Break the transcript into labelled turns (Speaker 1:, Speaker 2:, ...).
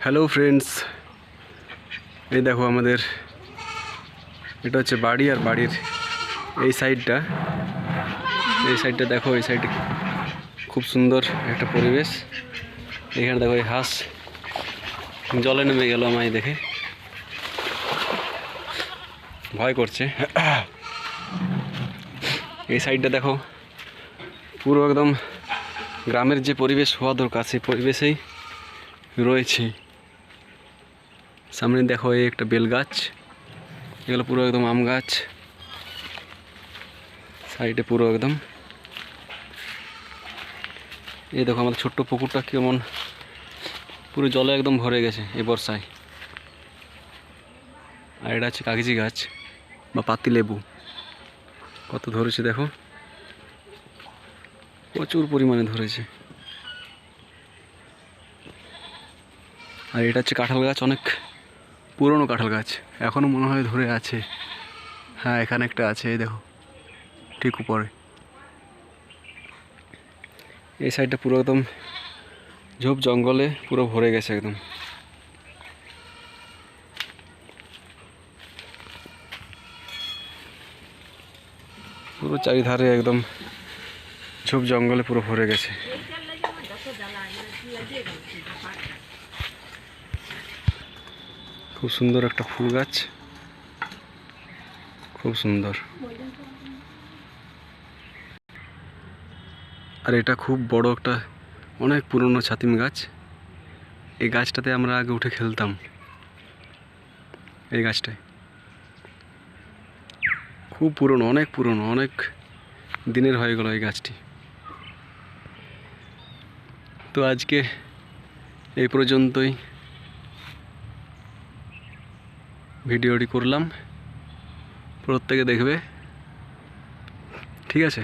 Speaker 1: Hello friends, এই দেখো আমাদের এটা হচ্ছে বাড়ি। আর বাড়ির এই সাইডটা দেখো, এই সাইডে খুব সুন্দর একটা পরিবেশ। এখানে দেখো এই হাঁস জলে নেমে গেল আমায় দেখে, ভয় করছে। এই সাইডটা দেখো পুরো একদম গ্রামের যে পরিবেশ হওয়া দরকার সেই পরিবেশেই রয়েছে। সামনে দেখো এই একটা বেল গাছ, এগুলো পুরো একদম আম গাছ। সাইডে পুরো একদম এই দেখো আমাদের ছোট্ট পুকুরটা কেমন পুরো জলে একদম ভরে গেছে এই বর্ষায়। আর এটা হচ্ছে কাগজি গাছ বা পাতি লেবু, কত ধরেছে দেখো, প্রচুর পরিমাণে ধরেছে। আর এটা হচ্ছে কাঁঠাল গাছ, অনেক পুরনো কাঁঠাল গাছ, এখনও মনে হয় ধরে আছে। হ্যাঁ, এখানে একটা আছে, এই দেখো ঠিক উপরে। এই সাইডটা পুরো একদম ঝোপ জঙ্গলে পুরো ভরে গেছে একদম। পুরো চারিধারে একদম ঝোপ জঙ্গলে পুরো ভরে গেছে। খুব সুন্দর একটা ফুল গাছ, খুব সুন্দর। আর এটা খুব বড় একটা অনেক পুরনো ছাতিম গাছ। এই গাছটাতে আমরা আগে উঠে খেলতাম, এই গাছটায় খুব পুরনো, অনেক পুরনো, অনেক দিনের হয়ে গেল এই গাছটি। তো আজকে এই পর্যন্তই ভিডিওটি করলাম, প্রত্যেকে দেখবে, ঠিক আছে।